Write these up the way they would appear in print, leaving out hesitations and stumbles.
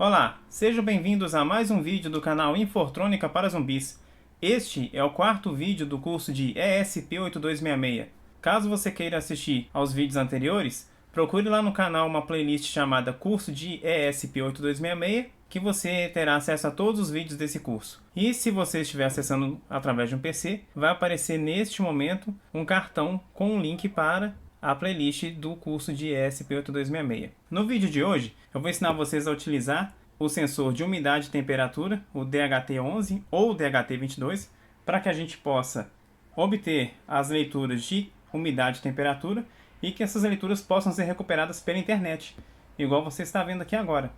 Olá, sejam bem-vindos a mais um vídeo do canal Infortrônica para Zumbis. Este é o quarto vídeo do curso de ESP8266. Caso você queira assistir aos vídeos anteriores, procure lá no canal uma playlist chamada Curso de ESP8266, que você terá acesso a todos os vídeos desse curso. E se você estiver acessando através de um PC, vai aparecer neste momento um cartão com um link para a playlist do curso de ESP8266. No vídeo de hoje, eu vou ensinar vocês a utilizar o sensor de umidade e temperatura, o DHT11 ou o DHT22, para que a gente possa obter as leituras de umidade e temperatura e que essas leituras possam ser recuperadas pela internet, igual você está vendo aqui agora.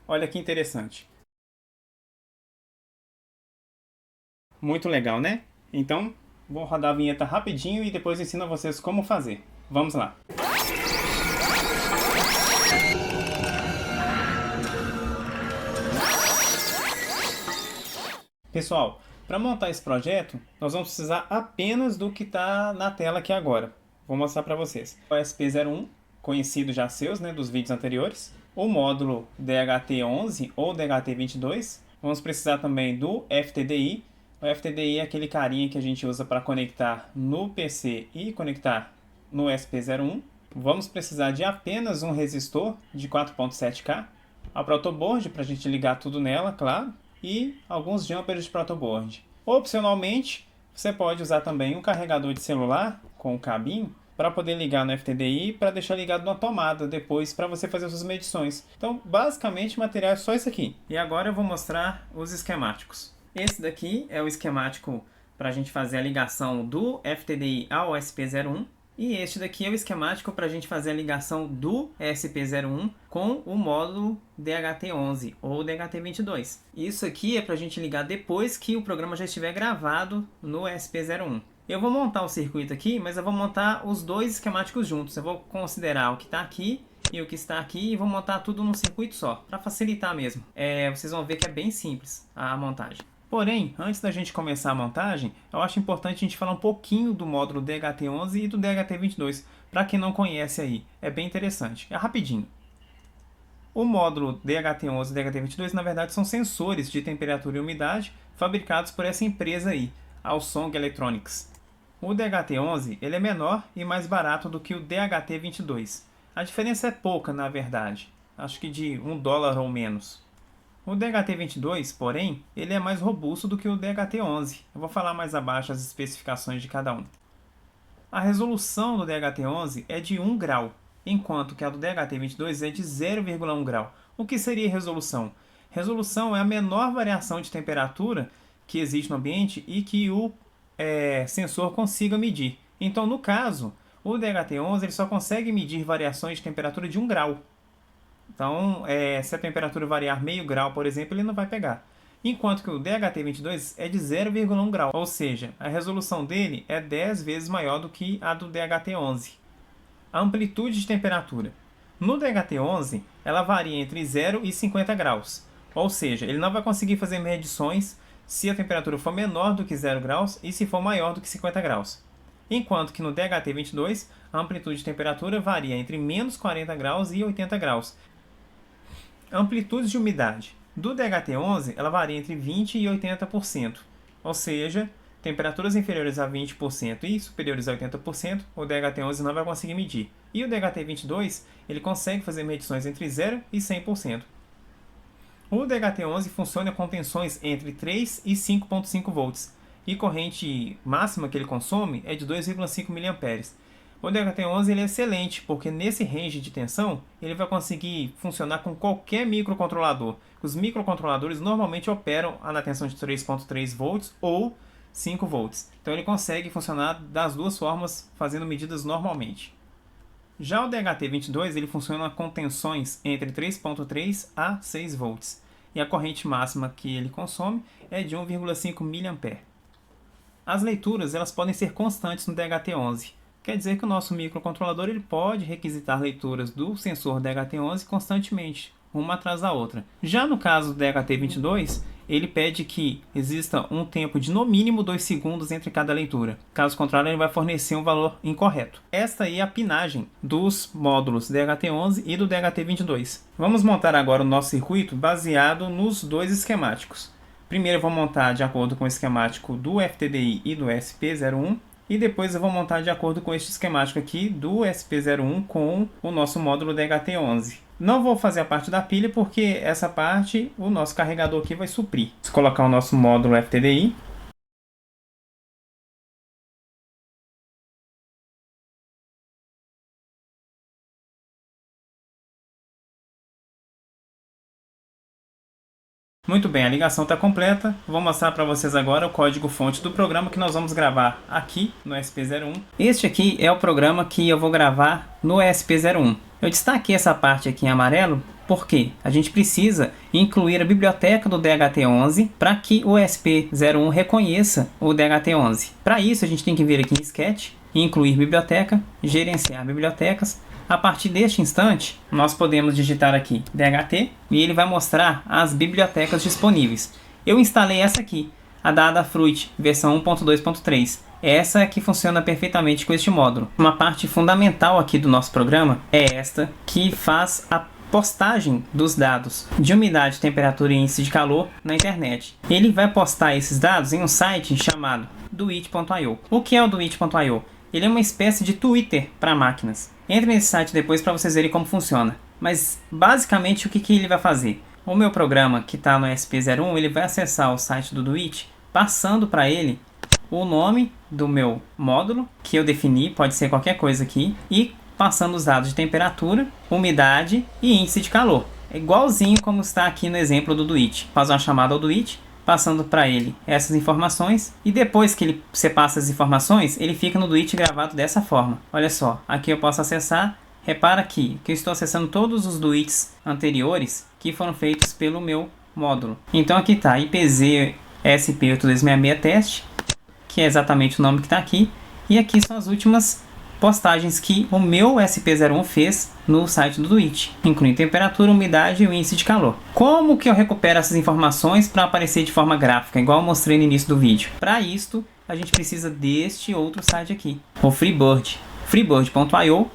Olha que interessante. Muito legal, né? Então, vou rodar a vinheta rapidinho e depois ensino a vocês como fazer. Vamos lá! Pessoal, para montar esse projeto, nós vamos precisar apenas do que está na tela aqui agora. Vou mostrar para vocês. O ESP01, conhecido já seus, né, dos vídeos anteriores. O módulo DHT11 ou DHT22. Vamos precisar também do FTDI. O FTDI é aquele carinha que a gente usa para conectar no PC e conectar no ESP01. Vamos precisar de apenas um resistor de 4.7K. A protoboard para a gente ligar tudo nela, claro. E alguns jumpers de protoboard. Opcionalmente, você pode usar também um carregador de celular com um cabinho para poder ligar no FTDI para deixar ligado na tomada depois para você fazer suas medições. Então, basicamente, o material é só isso aqui. E agora eu vou mostrar os esquemáticos. Esse daqui é o esquemático para a gente fazer a ligação do FTDI ao ESP01. E este daqui é o esquemático para a gente fazer a ligação do ESP01 com o módulo DHT11 ou DHT22. Isso aqui é para a gente ligar depois que o programa já estiver gravado no ESP01. Eu vou montar o circuito aqui, mas eu vou montar os dois esquemáticos juntos. Eu vou considerar o que está aqui e o que está aqui e vou montar tudo num circuito só, para facilitar mesmo. Vocês vão ver que é bem simples a montagem. Porém, antes da gente começar a montagem, eu acho importante a gente falar um pouquinho do módulo DHT11 e do DHT22, para quem não conhece aí. É bem interessante. É rapidinho. O módulo DHT11 e DHT22, na verdade, são sensores de temperatura e umidade fabricados por essa empresa aí, a Alsong Electronics. O DHT11 ele é menor e mais barato do que o DHT22. A diferença é pouca, na verdade. Acho que de $1 ou menos. O DHT22, porém, ele é mais robusto do que o DHT11. Eu vou falar mais abaixo as especificações de cada um. A resolução do DHT11 é de 1 grau, enquanto que a do DHT22 é de 0,1 grau. O que seria resolução? Resolução é a menor variação de temperatura que existe no ambiente e que o sensor consiga medir. Então, no caso, o DHT11 ele só consegue medir variações de temperatura de 1 grau. Então, se a temperatura variar meio grau, por exemplo, ele não vai pegar. Enquanto que o DHT22 é de 0,1 grau, ou seja, a resolução dele é 10 vezes maior do que a do DHT11. A amplitude de temperatura. No DHT11, ela varia entre 0 e 50 graus. Ou seja, ele não vai conseguir fazer medições se a temperatura for menor do que 0 graus e se for maior do que 50 graus. Enquanto que no DHT22, a amplitude de temperatura varia entre menos 40 graus e 80 graus. Amplitude de umidade. Do DHT11, ela varia entre 20% e 80%. Ou seja, temperaturas inferiores a 20% e superiores a 80%, o DHT11 não vai conseguir medir. E o DHT22, ele consegue fazer medições entre 0% e 100%. O DHT11 funciona com tensões entre 3 e 5,5 volts. E corrente máxima que ele consome é de 2,5 mA. O DHT11 ele é excelente, porque nesse range de tensão, ele vai conseguir funcionar com qualquer microcontrolador. Os microcontroladores normalmente operam na tensão de 3,3 volts ou 5 volts. Então ele consegue funcionar das duas formas, fazendo medidas normalmente. Já o DHT22 ele funciona com tensões entre 3,3 a 6 volts. E a corrente máxima que ele consome é de 1,5 mA. As leituras elas podem ser constantes no DHT11. Quer dizer que o nosso microcontrolador ele pode requisitar leituras do sensor DHT11 constantemente, uma atrás da outra. Já no caso do DHT22, ele pede que exista um tempo de no mínimo 2 segundos entre cada leitura. Caso contrário, ele vai fornecer um valor incorreto. Esta aí é a pinagem dos módulos DHT11 e do DHT22. Vamos montar agora o nosso circuito baseado nos dois esquemáticos. Primeiro eu vou montar de acordo com o esquemático do FTDI e do SP01. E depois eu vou montar de acordo com este esquemático aqui do SP01 com o nosso módulo DHT11. Não vou fazer a parte da pilha porque essa parte o nosso carregador aqui vai suprir. Vamos colocar o nosso módulo FTDI. Muito bem, a ligação está completa. Vou mostrar para vocês agora o código-fonte do programa que nós vamos gravar aqui no SP01. Este aqui é o programa que eu vou gravar no SP01. Eu destaquei essa parte aqui em amarelo porque a gente precisa incluir a biblioteca do DHT11 para que o SP01 reconheça o DHT11. Para isso, a gente tem que vir aqui em Sketch, incluir biblioteca, gerenciar bibliotecas. A partir deste instante, nós podemos digitar aqui DHT e ele vai mostrar as bibliotecas disponíveis. Eu instalei essa aqui, a da Adafruit, versão 1.2.3. Essa é que funciona perfeitamente com este módulo. Uma parte fundamental aqui do nosso programa é esta, que faz a postagem dos dados de umidade, temperatura e índice de calor na internet. Ele vai postar esses dados em um site chamado doit.io. O que é o doit.io? Ele é uma espécie de Twitter para máquinas. Entre nesse site depois para vocês verem como funciona. Mas basicamente o que ele vai fazer? O meu programa que está no SP01, ele vai acessar o site do Doit, passando para ele o nome do meu módulo, que eu defini, pode ser qualquer coisa aqui, e passando os dados de temperatura, umidade e índice de calor. É igualzinho como está aqui no exemplo do Doit. Faz uma chamada ao Doit, passando para ele essas informações, e depois que você passa as informações, ele fica no Doit gravado dessa forma. Olha só, aqui eu posso acessar. Repara aqui que eu estou acessando todos os Doits anteriores que foram feitos pelo meu módulo. Então aqui está IPZ SP8266 teste, que é exatamente o nome que está aqui, e aqui são as últimas postagens que o meu SP01 fez no site do Doit, incluindo temperatura, umidade e o índice de calor. Como que eu recupero essas informações para aparecer de forma gráfica, igual eu mostrei no início do vídeo? Para isto, a gente precisa deste outro site aqui, o Freebird, freebird.io.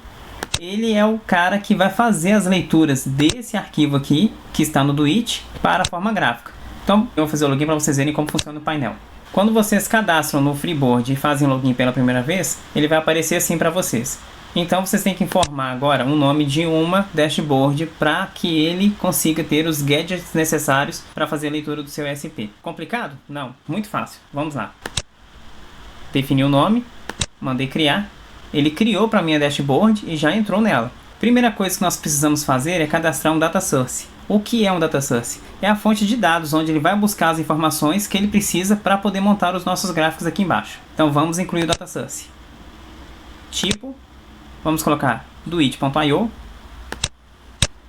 Ele é o cara que vai fazer as leituras desse arquivo aqui, que está no Doit, para a forma gráfica. Então, eu vou fazer o login para vocês verem como funciona o painel. Quando vocês cadastram no Freeboard e fazem login pela primeira vez, ele vai aparecer assim para vocês. Então vocês têm que informar agora o nome de uma dashboard para que ele consiga ter os gadgets necessários para fazer a leitura do seu SP. Complicado? Não, muito fácil. Vamos lá. Defini o nome, mandei criar. Ele criou para minha dashboard e já entrou nela. Primeira coisa que nós precisamos fazer é cadastrar um data source. O que é um data source? É a fonte de dados onde ele vai buscar as informações que ele precisa para poder montar os nossos gráficos aqui embaixo. Então vamos incluir o data source. Tipo, vamos colocar doit.io.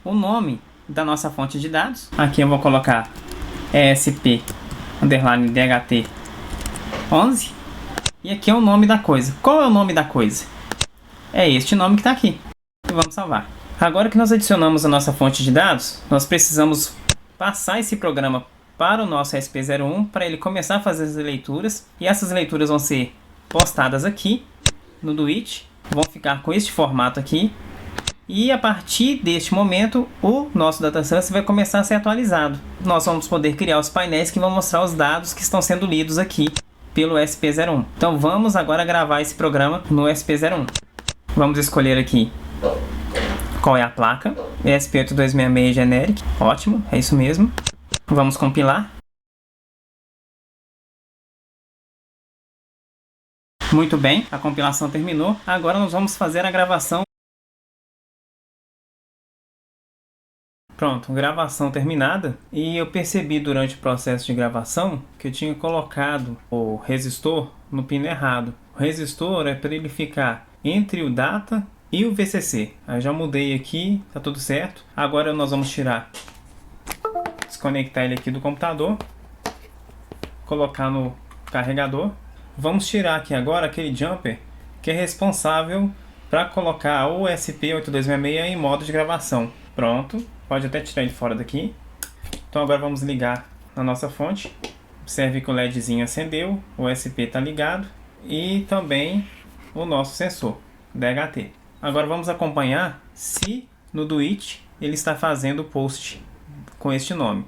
O nome da nossa fonte de dados. Aqui eu vou colocar ESP_DHT11. E aqui é o nome da coisa. Qual é o nome da coisa? É este nome que está aqui. E vamos salvar. Agora que nós adicionamos a nossa fonte de dados, nós precisamos passar esse programa para o nosso SP01 para ele começar a fazer as leituras. E essas leituras vão ser postadas aqui no Doit, vão ficar com este formato aqui. E a partir deste momento, o nosso data source vai começar a ser atualizado. Nós vamos poder criar os painéis que vão mostrar os dados que estão sendo lidos aqui pelo SP01. Então vamos agora gravar esse programa no SP01. Vamos escolher aqui qual é a placa, ESP8266 Generic, ótimo, é isso mesmo. Vamos compilar. Muito bem, a compilação terminou. Agora nós vamos fazer a gravação. Pronto, gravação terminada. E eu percebi durante o processo de gravação que eu tinha colocado o resistor no pino errado. O resistor é para ele ficar entre o data e o VCC. Aí já mudei aqui, tá tudo certo. Agora nós vamos desconectar ele aqui do computador, colocar no carregador. Vamos tirar aqui agora aquele jumper que é responsável para colocar o SP8266 em modo de gravação. Pronto, pode até tirar ele fora daqui. Então agora vamos ligar na nossa fonte. Observe que o LEDzinho acendeu, o SP está ligado e também o nosso sensor DHT. Agora vamos acompanhar se no do It ele está fazendo o post com este nome.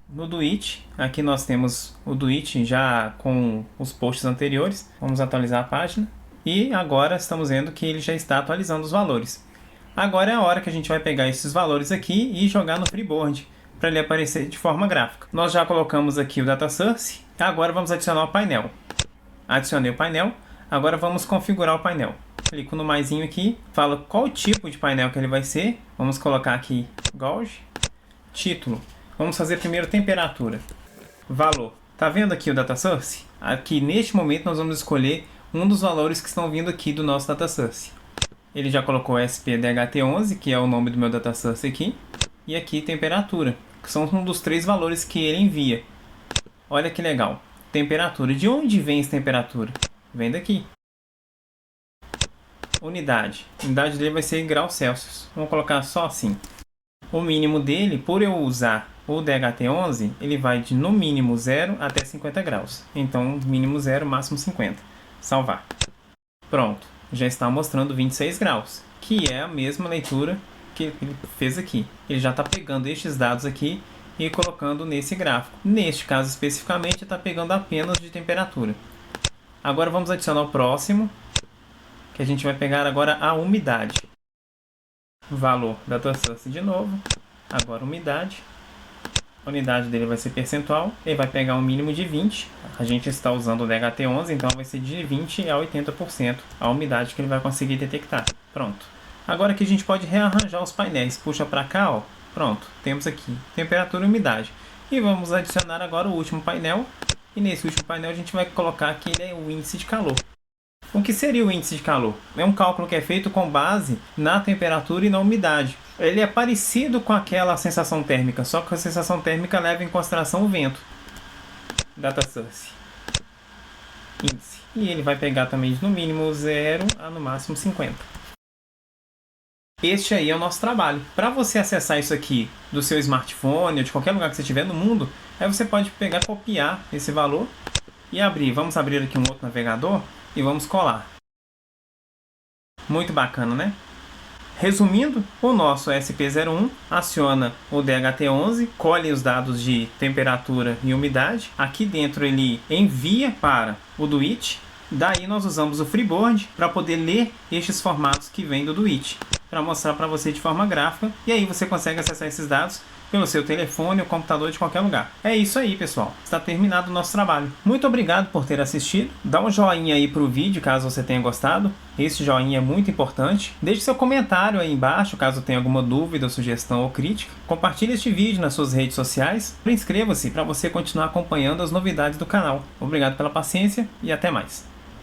No do It, aqui nós temos o do It já com os posts anteriores. Vamos atualizar a página e agora estamos vendo que ele já está atualizando os valores. Agora é a hora que a gente vai pegar esses valores aqui e jogar no Freeboard para ele aparecer de forma gráfica. Nós já colocamos aqui o Data Source, agora vamos adicionar o painel. Adicionei o painel, agora vamos configurar o painel. Clico no maisinho aqui, falo qual tipo de painel que ele vai ser. Vamos colocar aqui Gauge. Título, vamos fazer primeiro temperatura. Valor, tá vendo aqui o Data Source? Aqui neste momento nós vamos escolher um dos valores que estão vindo aqui do nosso Data Source. Ele já colocou SPDHT11, que é o nome do meu Data Source aqui. E aqui temperatura, que são um dos 3 valores que ele envia. Olha que legal. Temperatura. De onde vem essa temperatura? Vem daqui. Unidade. A unidade dele vai ser em graus Celsius. Vamos colocar só assim. O mínimo dele, por eu usar o DHT11, ele vai de no mínimo 0 até 50 graus. Então, mínimo 0, máximo 50. Salvar. Pronto. Já está mostrando 26 graus, que é a mesma leitura que ele fez aqui. Ele já está pegando estes dados aqui e colocando nesse gráfico. Neste caso especificamente, está pegando apenas de temperatura. Agora vamos adicionar o próximo, que a gente vai pegar agora a umidade. Valor Data Source de novo. Agora umidade. A unidade dele vai ser percentual. Ele vai pegar um mínimo de 20. A gente está usando o DHT11, então vai ser de 20 a 80% a umidade que ele vai conseguir detectar. Pronto. Agora que a gente pode rearranjar os painéis. Puxa para cá, ó. Pronto. Temos aqui temperatura e umidade. E vamos adicionar agora o último painel. E nesse último painel a gente vai colocar aqui o índice de calor. O que seria o índice de calor? É um cálculo que é feito com base na temperatura e na umidade. Ele é parecido com aquela sensação térmica, só que a sensação térmica leva em consideração o vento. Data Source. Índice. E ele vai pegar também no mínimo 0 a no máximo 50. Este aí é o nosso trabalho. Para você acessar isso aqui do seu smartphone ou de qualquer lugar que você estiver no mundo, aí você pode pegar, copiar esse valor e abrir. Vamos abrir aqui um outro navegador e vamos colar. Muito bacana, né? Resumindo, o nosso SP01 aciona o DHT11, colhe os dados de temperatura e umidade. Aqui dentro ele envia para o do It. Daí nós usamos o Freeboard para poder ler estes formatos que vêm do It, para mostrar para você de forma gráfica. E aí você consegue acessar esses dados pelo seu telefone ou computador de qualquer lugar. É isso aí, pessoal. Está terminado o nosso trabalho. Muito obrigado por ter assistido. Dá um joinha aí para o vídeo, caso você tenha gostado. Esse joinha é muito importante. Deixe seu comentário aí embaixo, caso tenha alguma dúvida, sugestão ou crítica. Compartilhe este vídeo nas suas redes sociais. Inscreva-se para você continuar acompanhando as novidades do canal. Obrigado pela paciência e até mais.